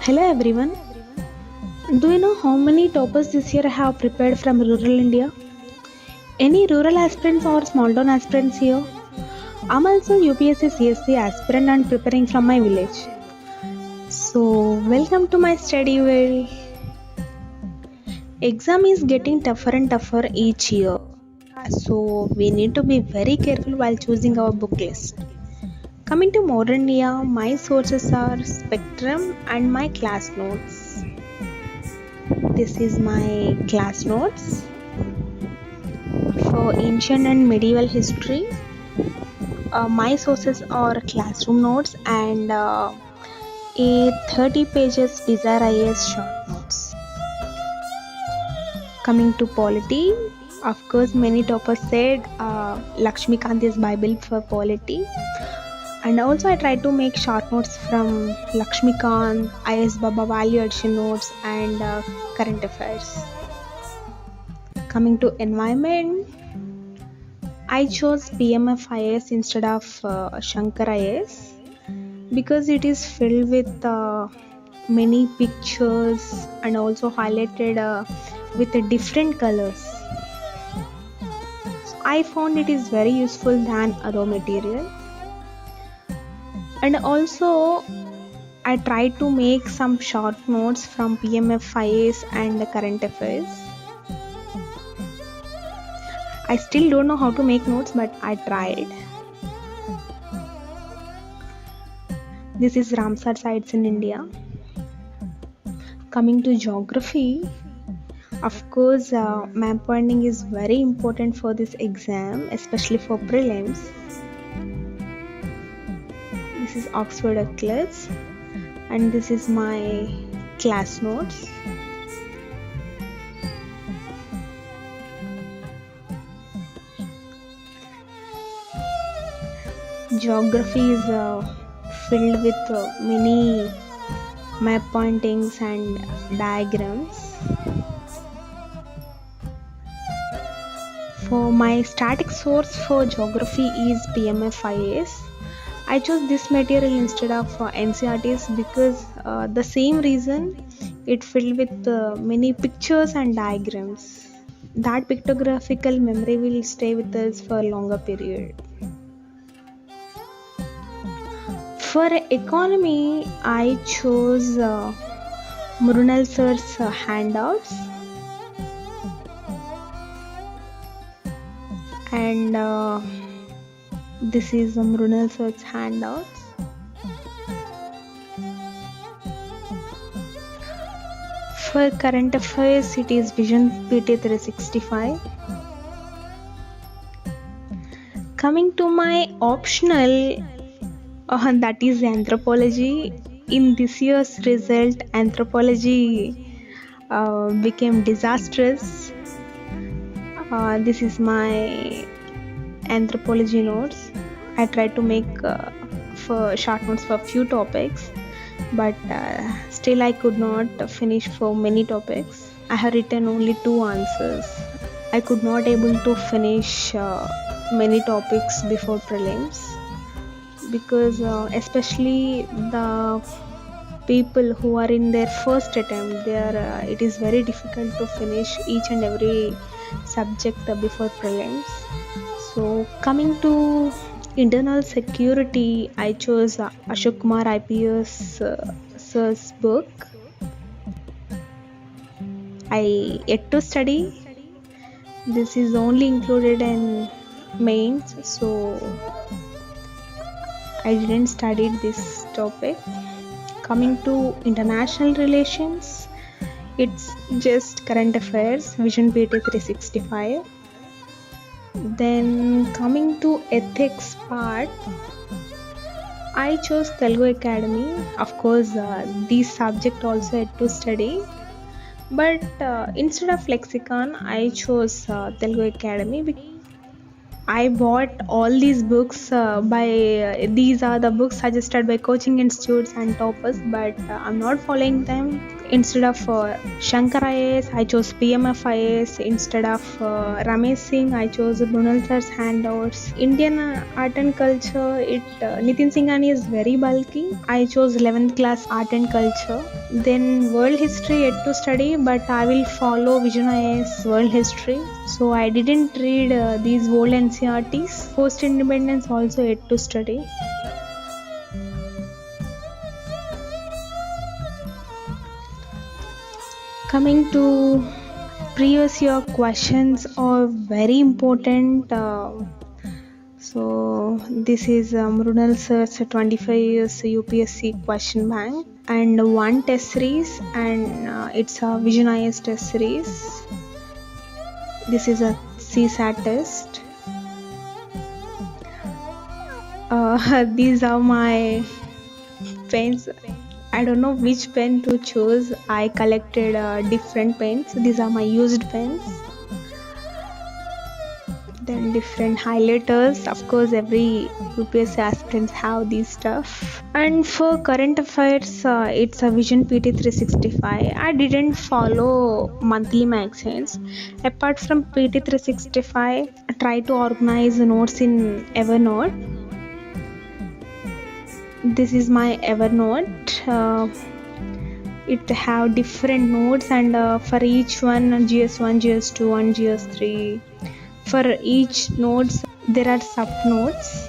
Hello everyone. Do you know how many toppers this year I have prepared from rural India? Any rural aspirants or small town aspirants here? I'm also UPSC CSC aspirant and preparing from my village. So welcome to my study world. Exam is getting tougher and tougher each year. So we need to be very careful while choosing our book list. Coming to modern India, my sources are Spectrum and my class notes. This is my class notes for ancient and medieval history. My sources are classroom notes and a 30 pages Desire IAS short notes. Coming to polity, of course many toppers said Lakshmikant is Bible for polity. And also I try to make short notes from Lakshmikant, IS Baba value addition notes and current affairs. Coming to environment, I chose PMF IS instead of Shankar IS because it is filled with many pictures and also highlighted with different colors. So I found it is very useful than other material. And also I tried to make some short notes from PMF IS and current affairs. I still don't know how to make notes, but I tried. This is Ramsar sites in India. Coming to geography, of course map pointing is very important for this exam, especially for prelims. This is Oxford Eclipse and this is my class notes. Geography is filled with many map pointings and diagrams. For my static source for geography is PMF IAS. I chose this material instead of NCRTs because the same reason it filled with many pictures and diagrams. That pictographical memory will stay with us for a longer period. For economy, I chose Mrunal sir's handouts and this is Mrunal sir's handouts. For current affairs, it is Vision PT 365. Coming to my optional, that is anthropology. In this year's result, anthropology became disastrous. This is my anthropology notes. I tried to make for short notes for few topics, but still I could not finish for many topics. I have written only 2 answers. I could not able to finish many topics before prelims because especially the people who are in their first attempt, it is very difficult to finish each and every subject before prelims. So coming to internal security, I chose Ashok Kumar IPS sir's book. I yet to study. This is only included in mains, so I didn't study this topic. Coming to international relations, it's just current affairs, Vision PT 365. Then coming to ethics part, I chose Telugu Academy. Of course, these subject also had to study, but instead of lexicon, I chose Telugu Academy. I bought all these books these are the books suggested by coaching institutes and toppers, but I'm not following them. Instead of Shankar IAS, I chose PMF IAS. Instead of Ramesh Singh, I chose Brunel sir's handouts. Indian art and culture, Nitin Singhani is very bulky. I chose 11th class art and culture. Then world history yet to study, but I will follow Vision IAS world history. So I didn't read these old NCRTs. Post independence also yet to study. Coming to previous year questions are very important. So this is Mrunal Sir's 25 years UPSC question bank and one test series, and it's a Vision IAS test series. This is a CSAT test. These are my pens. I don't know which pen to choose. I collected different pens. These are my used pens. Then different highlighters. Of course, every UPSC aspirants have these stuff. And for current affairs, it's a Vision PT 365. I didn't follow monthly magazines. Apart from PT 365, I try to organize notes in Evernote. This is my Evernote. It have different notes, and for each one, GS1, GS2 and GS3. For each notes there are sub notes.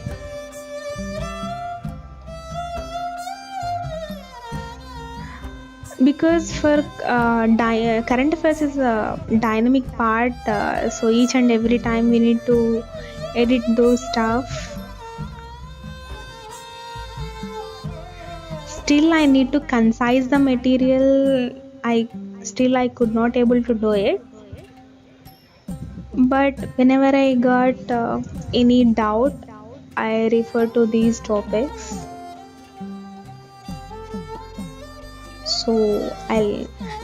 Because for current affairs is a dynamic part, so each and every time we need to edit those stuff. Still I need to concise the material. I could not able to do it. But whenever I got any doubt, I refer to these topics. So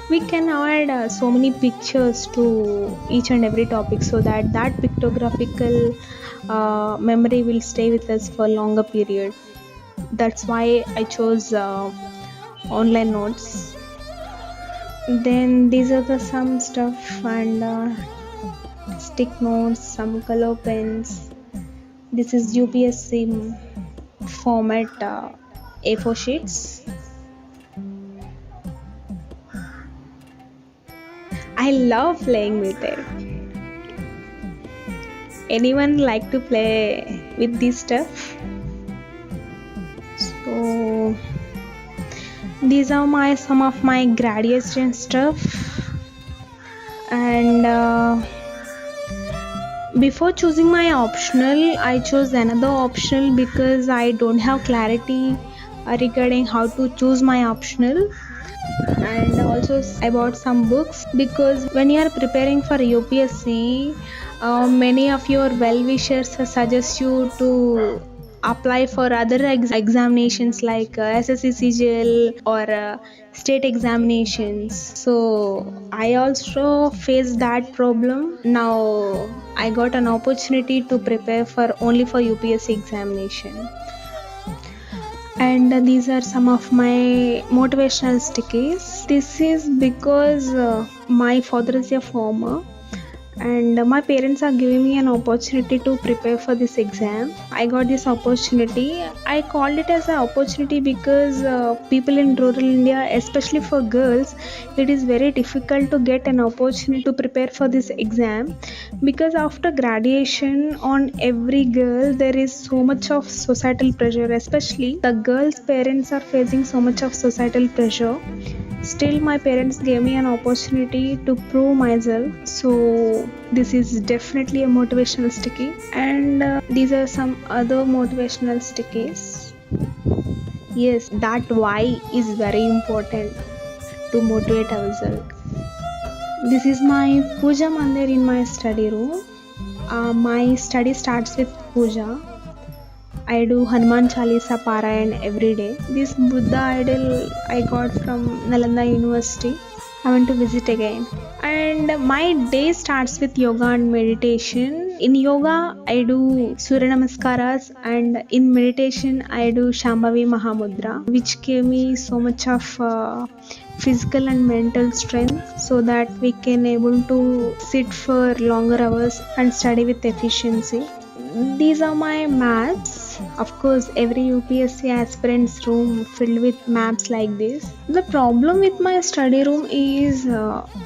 we can add so many pictures to each and every topic, so that pictographical memory will stay with us for a longer period. That's why I chose online notes. Then these are some stuff, and stick notes, some color pens. This is UPSC format A4 sheets. I love playing with it. Anyone like to play with this stuff? So these are some of my graduation stuff. And before choosing my optional, I chose another optional because I don't have clarity regarding how to choose my optional. And also I bought some books, because when you are preparing for UPSC, many of your well-wishers suggest you to apply for other examinations like SSC CGL or state examinations. So I also faced that problem. Now I got an opportunity to prepare only for UPSC examination. And these are some of my motivational stickies. This is because my father is a farmer, and my parents are giving me an opportunity to prepare for this exam. I got this opportunity. I called it as an opportunity because people in rural India, especially for girls, it is very difficult to get an opportunity to prepare for this exam, because after graduation, on every girl there is so much of societal pressure. Especially the girls' parents are facing so much of societal pressure. Still my parents gave me an opportunity to prove myself. So this is definitely a motivational sticky. And these are some other motivational stickies. Yes, that why is very important to motivate ourselves. This is my puja mandir in my study room. My study starts with puja. I do Hanuman Chalisa Parayan every day. This Buddha idol I got from Nalanda University. I want to visit again. And my day starts with yoga and meditation. In yoga, I do Surya Namaskaras, and in meditation, I do Shambhavi Mahamudra, which gave me so much of physical and mental strength so that we can able to sit for longer hours and study with efficiency. These are my maps. Of course, every UPSC aspirant's room filled with maps like this. The problem with my study room is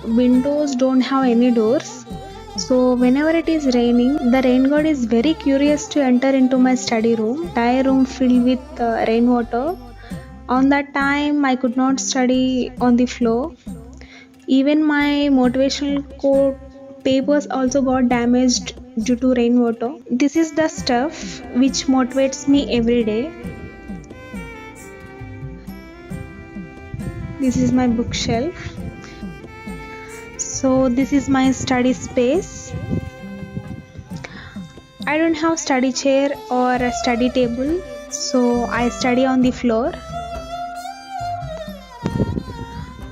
windows don't have any doors. So whenever it is raining, the rain god is very curious to enter into my study room. Entire room filled with rainwater. On that time, I could not study on the floor. Even my motivational quote papers also got damaged due to rainwater. This is the stuff which motivates me every day. This is my bookshelf. So this is my study space. I don't have study chair or a study table, so I study on the floor.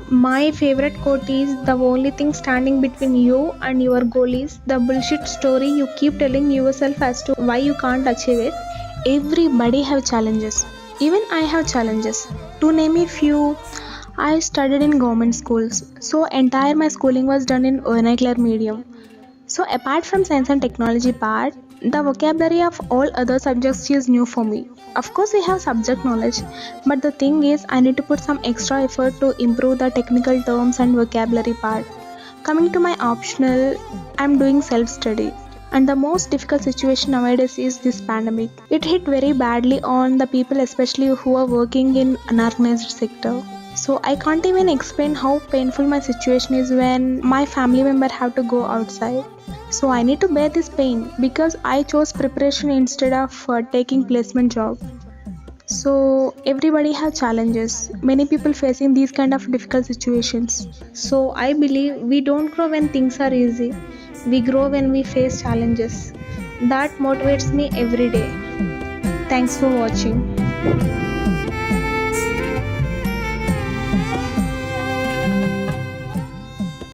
My favorite quote is, the only thing standing between you and your goal is the bullshit story you keep telling yourself as to why you can't achieve it. Everybody have challenges. Even I have challenges. To name a few, I studied in government schools, so entire my schooling was done in vernacular medium. So apart from science and technology part, the vocabulary of all other subjects is new for me. Of course, I have subject knowledge, but the thing is, I need to put some extra effort to improve the technical terms and vocabulary part. Coming to my optional, I'm doing self-study. And the most difficult situation nowadays is this pandemic. It hit very badly on the people, especially who are working in unorganized sector. So I can't even explain how painful my situation is when my family member have to go outside. So I need to bear this pain because I chose preparation instead of taking placement job. So everybody have challenges. Many people facing these kind of difficult situations. So I believe we don't grow when things are easy. We grow when we face challenges. That motivates me every day. Thanks for watching.